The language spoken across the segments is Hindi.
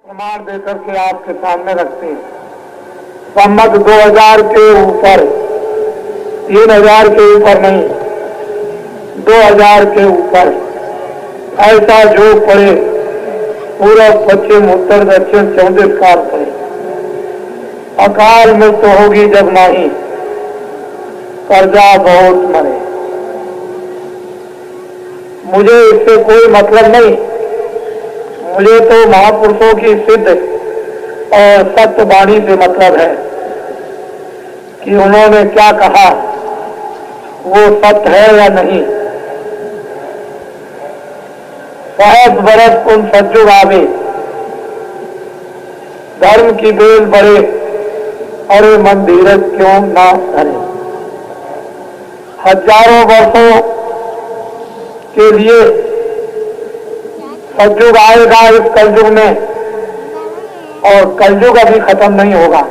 प्रमाण देकर के आपके सामने रखते हैं। सम्मत 2000 के ऊपर, 3000 के ऊपर नहीं, 2000 के ऊपर ऐसा जो पड़े, पूरब पश्चिम उत्तर दक्षिण 34 काल पड़े। अकाल मृत्यु होगी जब नहीं, प्रजा बहुत मरे। मुझे इससे कोई मतलब नहीं, मुझे तो महापुरुषों की सिद्ध और सत्य वाणी से मतलब है कि उन्होंने क्या कहा वो सत्य है या नहीं। 100 बरस तुम सज्जुग आवे, धर्म की बेल बढ़े, अरे मन धीरज क्यों ना धरे। हजारों वर्षों के लिए सतयुग आएगा इस कलयुग में, और कलयुग अभी खत्म नहीं होगा,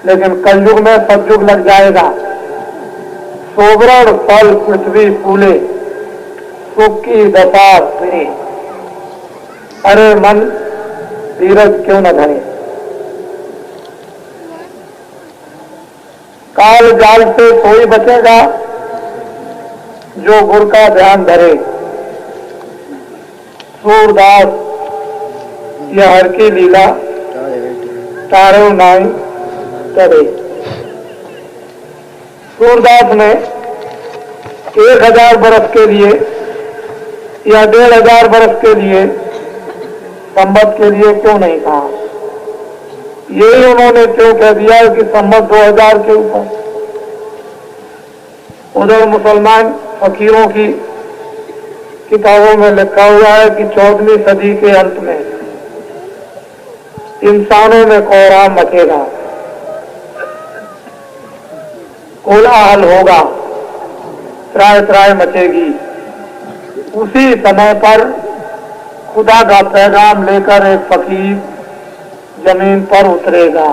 लेकिन कलयुग में सतयुग लग जाएगा। सोवरण फल पृथ्वी फूले, सुख की दशा सुनी, अरे मन धीरज क्यों न धरे। काल जाल से कोई बचेगा जो गुरु का ध्यान धरे। सूरदास यह हर की लीला तारो नाई करे। सूरदास ने 1000 बरस के लिए या 1500 बरस के लिए, संवत के लिए क्यों नहीं कहा। यही उन्होंने क्यों कह दिया कि संवत 2000 के ऊपर। उधर मुसलमान फकीरों की किताबों में लिखा हुआ है कि 14वीं सदी के अंत में इंसानों में कोहराम मचेगा, कोलाहल होगा, त्राय त्राय मचेगी। उसी समय पर खुदा का पैगाम लेकर एक फकीर जमीन पर उतरेगा,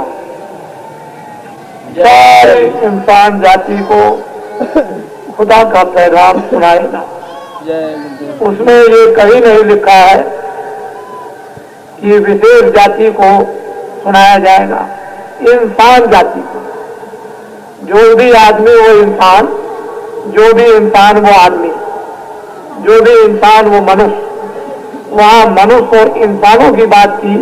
सारी इंसान जाति को खुदा का पैगाम सुनाएगा। उसमें ये कहीं नहीं लिखा है कि विशेष जाति को सुनाया जाएगा, इंसान जाति को। जो भी आदमी वो इंसान, जो भी इंसान वो आदमी, जो भी इंसान वो मनुष्य। वहां मनुष्य और इंसानों की बात की,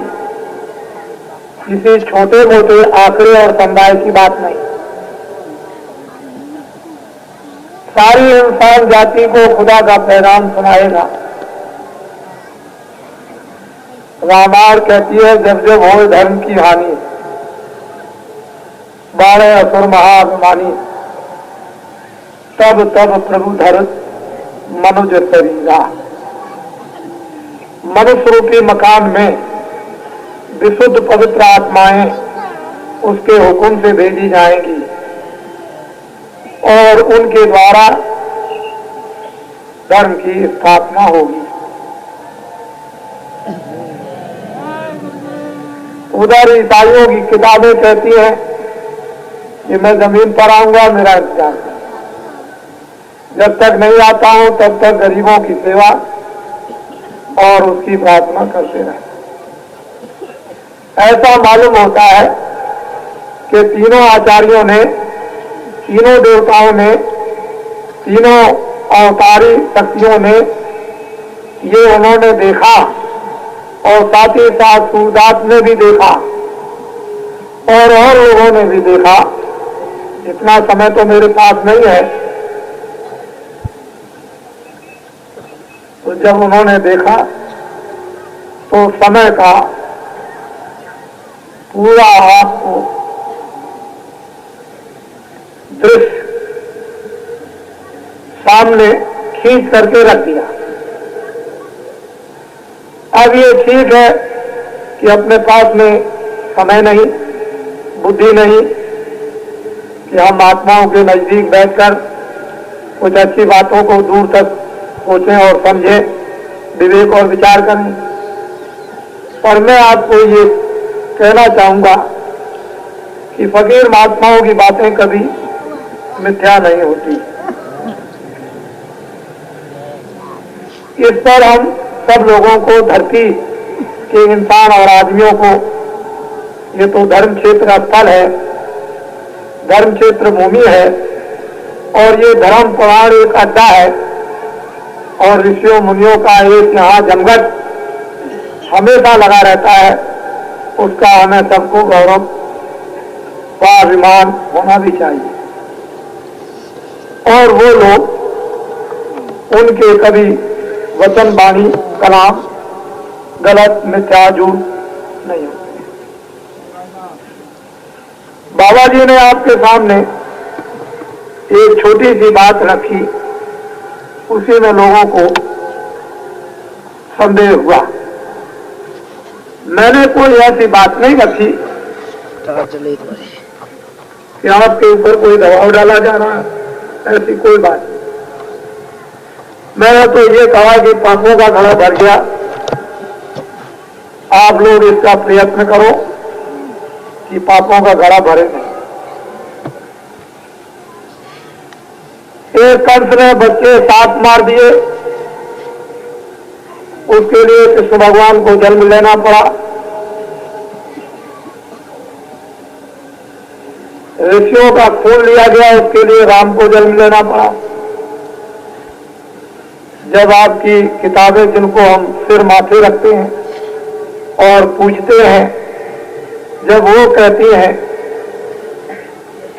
किसी छोटे मोटे आंकड़े और समुदाय की बात नहीं। सारी इंसान जाति को खुदा का पैगाम सुनाएगा। रामायण कहती है जब जब हो धर्म की हानि, बाणे असुर महाअभिमानी, तब तब प्रभु धर मनुज शरीरा। मनुष्य रूपी मकान में विशुद्ध पवित्र आत्माएं उसके हुक्म से भेजी जाएंगी और उनके द्वारा धर्म की स्थापना होगी। उधर ईसाइयों की किताबें कहती हैं कि मैं जमीन पर आऊंगा, मेरा इंतजार कर। जब तक नहीं आता हूं तब तक गरीबों की सेवा और उसकी प्रार्थना करते रहे। ऐसा मालूम होता है कि तीनों आचार्यों ने, तीनों देवताओं ने, तीनों अवतारी शक्तियों ने ये उन्होंने देखा, और साथ ही साथ सूरदास ने भी देखा और लोगों ने भी देखा। इतना समय तो मेरे पास नहीं है, तो जब उन्होंने देखा तो समय का पूरा आपको दृश्य सामने खींच करके रख दिया। अब ये ठीक है कि अपने पास में समय नहीं, बुद्धि नहीं कि हम आत्माओं के नजदीक बैठकर कुछ अच्छी बातों को दूर तक सोचें और समझें, विवेक और विचार करें। पर मैं आपको ये कहना चाहूंगा कि फकीर महात्माओं की बातें कभी मिथ्या नहीं होती। इस पर हम सब लोगों को धरती कि इंसान और आदमियों को, ये तो धर्म क्षेत्र का स्थल है, धर्म क्षेत्र भूमि है, और ये धर्म पुराण एक अड्डा है, और ऋषियों मुनियों का एक यहाँ जमघट हमेशा लगा रहता है, उसका हमें सबको गौरव स्वाभिमान होना भी चाहिए। और वो लोग, उनके कभी वचन वाणी कलाम गलत मिथ्या झूठ नहीं होते। बाबा जी ने आपके सामने एक छोटी सी बात रखी, उसी में लोगों को संदेह हुआ। मैंने कोई ऐसी बात नहीं रखी कि आपके ऊपर कोई दबाव डाला जा रहा है, ऐसी कोई बात नहीं। मैंने तो ये कहा कि पापों का घड़ा भर गया, आप लोग इसका प्रयत्न करो कि पापों का घड़ा भरे नहीं। एक कंस ने बच्चे 7 मार दिए, उसके लिए कृष्ण भगवान को जन्म लेना पड़ा। ऋषियों का खून लिया गया, उसके लिए राम को जन्म लेना पड़ा। जब आपकी किताबें, जिनको हम सिर माथे रखते हैं और पूछते हैं, जब वो कहती हैं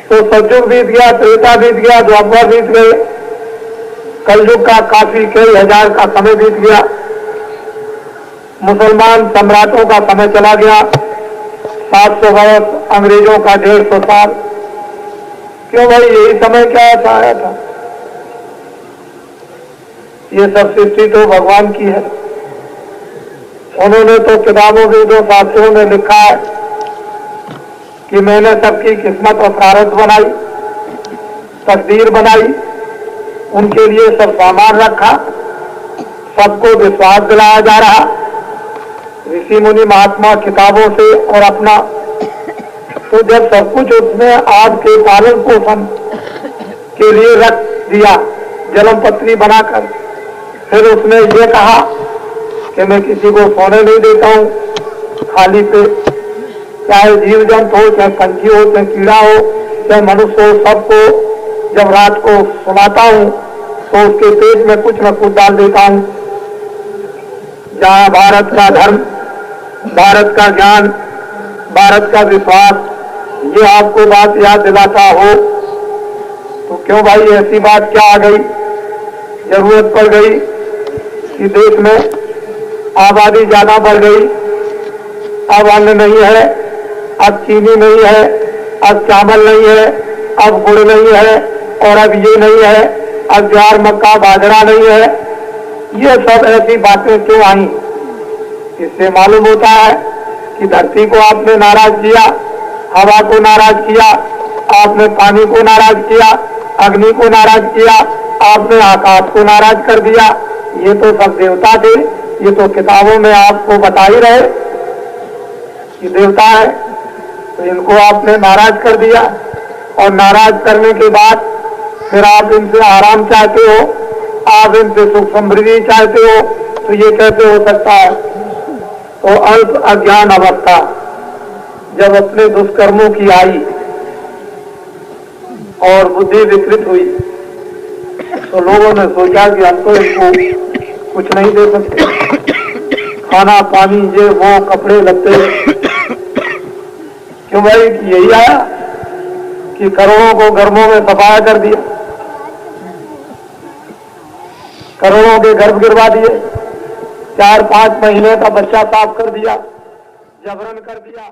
तो सतयुग बीत गया, त्रेता बीत गया, द्वापर बीत गए, कलयुग का काफी कई हजार का समय बीत गया, मुसलमान सम्राटों का समय चला गया, 700 वर्ष, अंग्रेजों का 150 साल। क्यों भाई, यही समय क्या ऐसा आया था? ये सब सृष्टि तो भगवान की है। उन्होंने तो किताबों में, जो शास्त्रों में लिखा है कि मैंने सबकी किस्मत और प्रारब्ध बनाई, तकदीर बनाई, उनके लिए सब सामान रखा, सबको विश्वास दिलाया जा रहा। ऋषि मुनि महात्मा किताबों से और अपना, तो जब सब कुछ उसने आपके पालन पोषण के लिए रख दिया, जन्म पत्री बनाकर, फिर उसने ये कहा कि मैं किसी को सोने नहीं देता हूं खाली पे, चाहे जीव जंतु हो, चाहे पंछी हो, चाहे कीड़ा हो, चाहे मनुष्य हो, सबको जब रात को सुलाता हूं तो उसके पेट में कुछ न कुछ डाल देता हूं। जहां भारत का धर्म, भारत का ज्ञान, भारत का विश्वास, ये आपको बात याद दिलाता हो, तो क्यों भाई ऐसी बात क्या आ गई, जरूरत पड़ गई कि देश में आबादी ज्यादा बढ़ गई, अब अन्न नहीं है, अब चीनी नहीं है, अब चावल नहीं है, अब गुड़ नहीं है, और अब ये नहीं है, अब ज्वार मक्का बाजरा नहीं है। ये सब ऐसी बातें क्यों आई? इससे मालूम होता है कि धरती को आपने नाराज किया, हवा को नाराज किया, आपने पानी को नाराज किया, अग्नि को नाराज किया, आपने आकाश को नाराज कर दिया। ये तो सब देवता थे, ये तो किताबों में आपको बता ही रहे कि देवता है, तो इनको आपने नाराज कर दिया। और नाराज करने के बाद फिर आप इनसे आराम चाहते हो, आप इनसे सुख समृद्धि चाहते हो, तो ये कैसे हो सकता है? तो अल्प अज्ञान अवस्था जब अपने दुष्कर्मों की आई और बुद्धि विकृत हुई, तो लोगों ने सोचा कि हम तो इनको कुछ नहीं दे सकते, खाना पानी ये वो कपड़े लत्ते। क्यों भाई, यही आया कि करोड़ों को गर्भों में सफाया कर दिया, करोड़ों के गर्भ गिरवा दिए, 4-5 महीने का बच्चा साफ कर दिया, जबरन कर दिया।